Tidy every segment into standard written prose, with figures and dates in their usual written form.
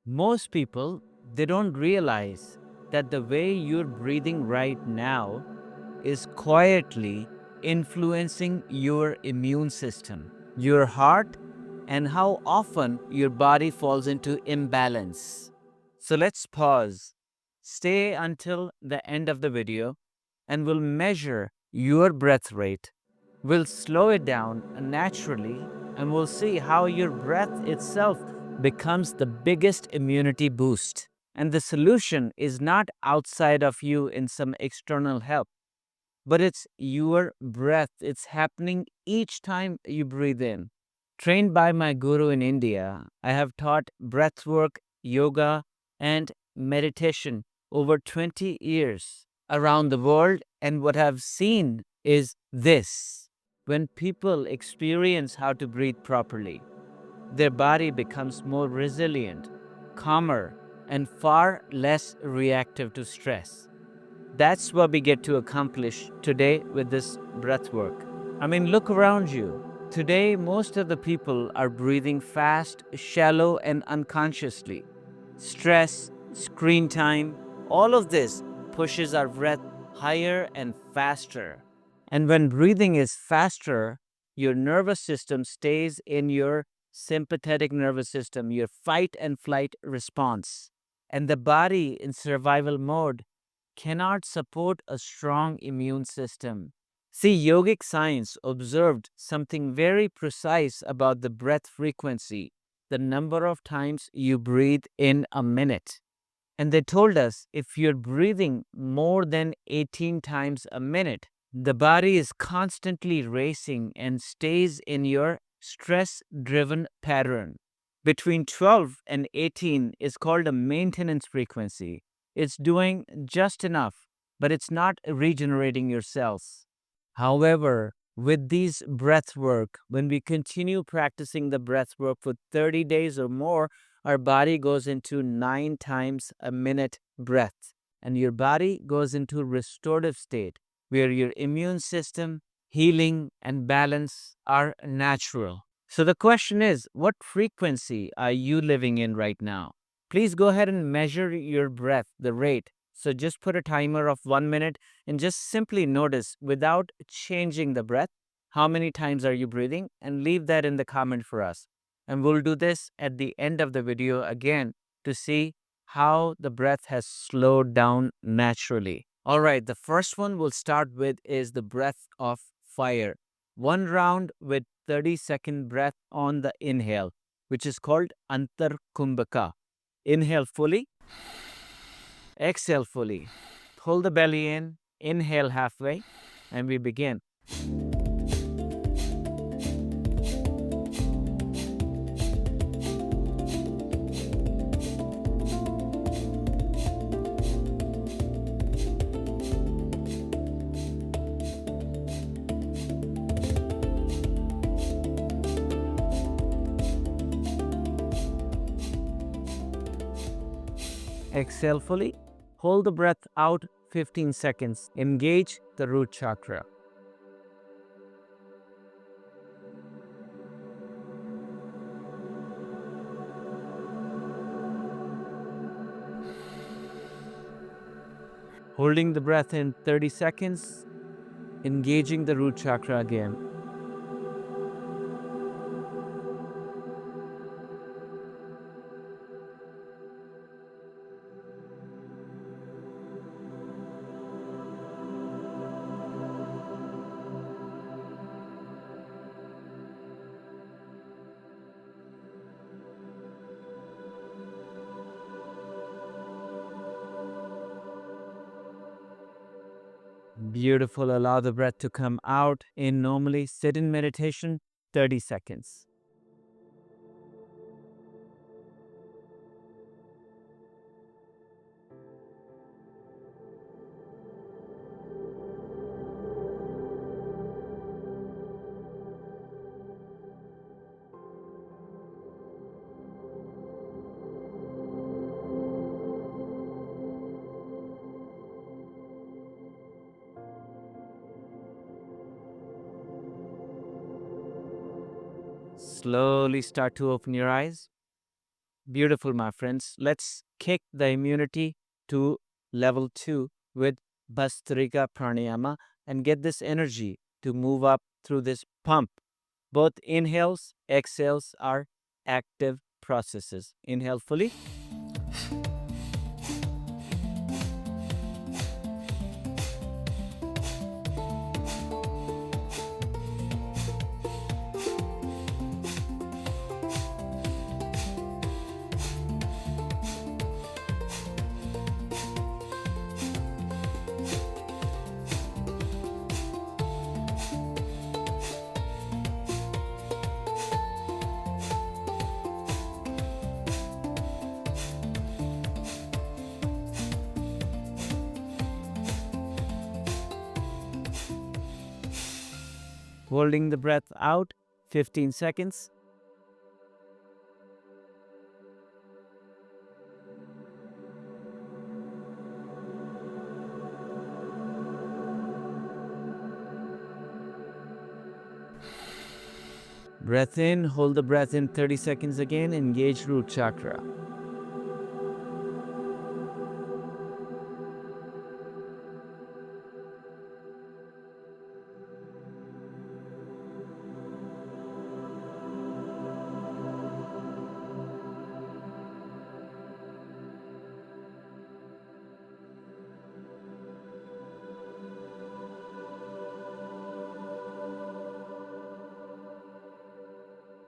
Most people, they don't realize that the way you're breathing right now is quietly influencing your immune system, your heart, and how often your body falls into imbalance. So let's pause. Stay until the end of the video and we'll measure your breath rate. We'll slow it down naturally and we'll see how your breath itself becomes the biggest immunity boost. And the solution is not outside of you in some external help, but it's your breath. It's happening each time you breathe in. Trained by my guru in India, I have taught breathwork, yoga, and meditation over 20 years around the world. And what I've seen is this: when people experience how to breathe properly, their body becomes more resilient, calmer, and far less reactive to stress. That's what we get to accomplish today with this breath work. I mean, look around you. Today, most of the people are breathing fast, shallow, and unconsciously. Stress, screen time, all of this pushes our breath higher and faster. And when breathing is faster, your nervous system stays in your sympathetic nervous system, your fight and flight response. And the body in survival mode cannot support a strong immune system. See, yogic science observed something very precise about the breath frequency, the number of times you breathe in a minute. And they told us if you're breathing more than 18 times a minute, the body is constantly racing and stays in your stress driven pattern. Between 12 and 18 is called a maintenance frequency. It's doing just enough, but it's not regenerating your cells. However, with these breath work, when we continue practicing the breath work for 30 days or more, our body goes into 9 times a minute breath. And your body goes into restorative state where your immune system, healing, and balance are natural. So the question is, what frequency are you living in right now? Please go ahead and measure your breath, the rate. So just put a timer of 1 minute and just simply notice without changing the breath, how many times are you breathing, and leave that in the comment for us. And we'll do this at the end of the video again to see how the breath has slowed down naturally. All right, the first one we'll start with is the breath of fire. One round with 30-second breath on the inhale, which is called Antar Kumbhaka. Inhale fully, exhale fully. Pull the belly in, inhale halfway, and we begin. Exhale fully. Hold the breath out 15 seconds. Engage the root chakra. Holding the breath in 30 seconds. Engaging the root chakra again. Beautiful. Allow the breath to come out in normally. Sit in meditation 30 seconds. Slowly start to open your eyes. Beautiful, my friends. Let's kick the immunity to level 2 with Bhastrika Pranayama and get this energy to move up through this pump. Both inhales, exhales are active processes. Inhale fully. Holding the breath out 15 seconds. Breath in, hold the breath in 30 seconds again, engage root chakra.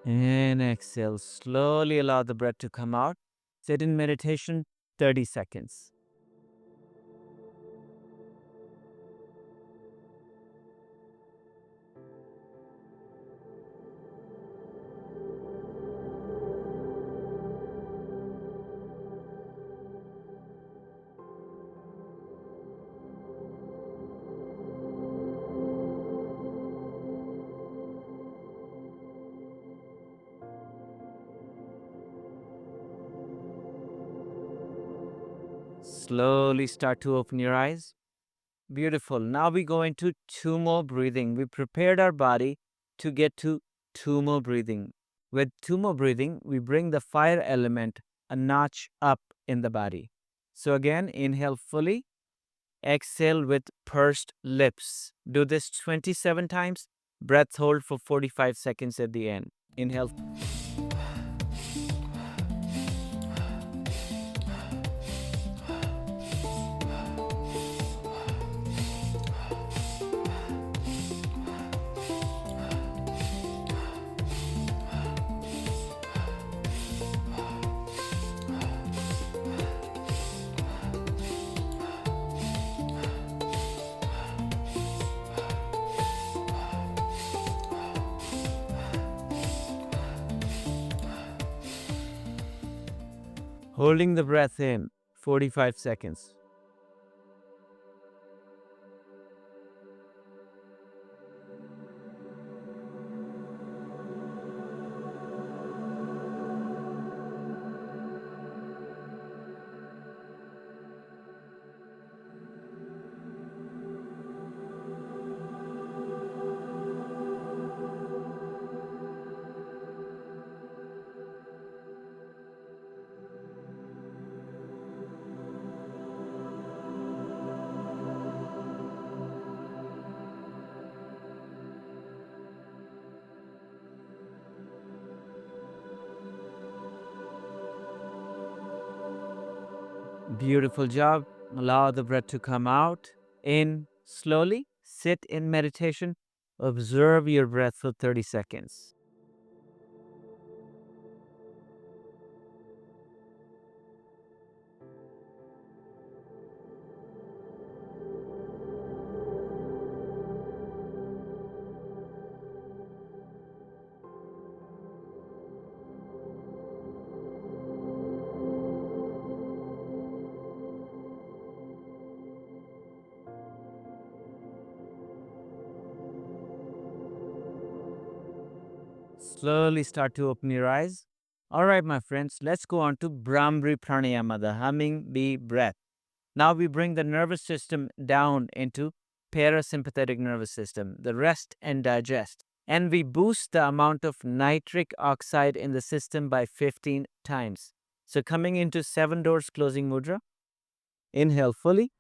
And exhale. Slowly allow the breath to come out. Sit in meditation 30 seconds. Slowly start to open your eyes. Beautiful. Now we go into Tummo breathing. We prepared our body to get to Tummo breathing. With Tummo breathing, we bring the fire element a notch up in the body. So again, inhale fully, exhale with pursed lips. Do this 27 times. Breath hold for 45 seconds at the end. Inhale. Holding the breath in 45 seconds. Beautiful job. Allow the breath to come out. In slowly. Sit in meditation. Observe your breath for 30 seconds. Slowly start to open your eyes. All right, my friends, let's go on to Bhramari Pranayama, the humming bee breath. Now we bring the nervous system down into parasympathetic nervous system, the rest and digest. And we boost the amount of nitric oxide in the system by 15 times. So coming into 7 doors closing mudra, inhale fully.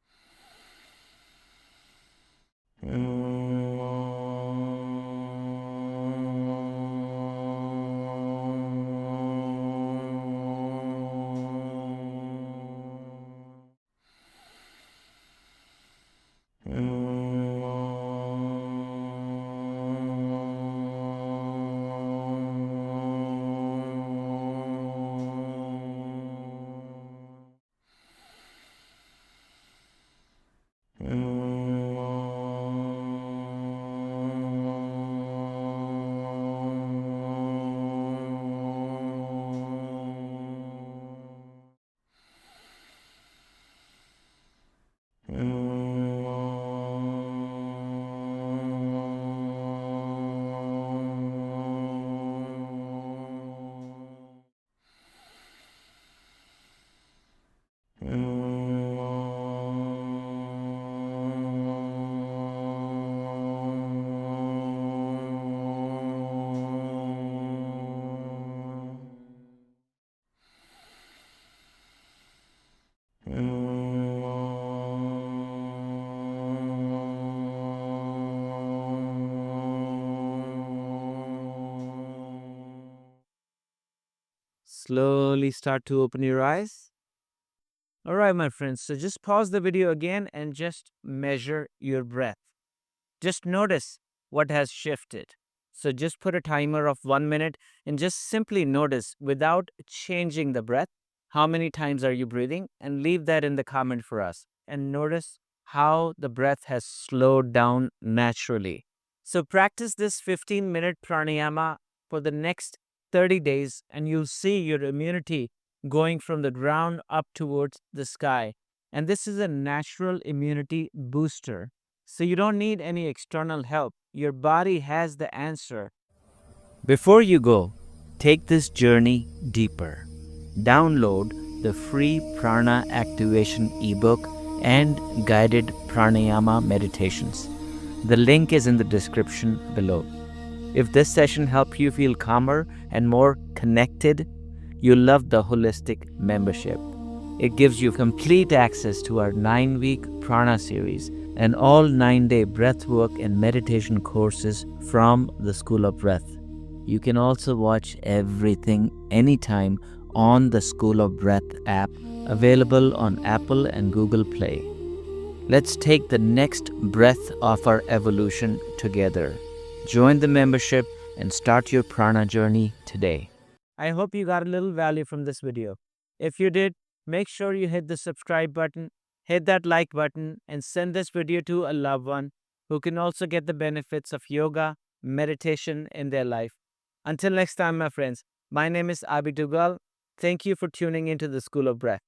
Slowly start to open your eyes. All right, my friends. So just pause the video again and just measure your breath. Just notice what has shifted. So just put a timer of 1 minute and just simply notice without changing the breath. How many times are you breathing? And leave that in the comment for us. And notice how the breath has slowed down naturally. So practice this 15-minute pranayama for the next 30 days and you'll see your immunity going from the ground up towards the sky. And this is a natural immunity booster. So you don't need any external help. Your body has the answer. Before you go, take this journey deeper. Download the free Prana Activation ebook and guided pranayama meditations. The link is in the description below. If this session helped you feel calmer and more connected, you'll love the holistic membership. It gives you complete access to our 9-week Prana series and all 9-day breathwork and meditation courses from the School of Breath. You can also watch everything anytime on the School of Breath app, available on Apple and Google Play. Let's take the next breath of our evolution together. Join the membership and start your prana journey today. I hope you got a little value from this video. If you did, make sure you hit the subscribe button, hit that like button, and send this video to a loved one who can also get the benefits of yoga, meditation in their life. Until next time, my friends, my name is Abi Dugal. Thank you for tuning into the School of Breath.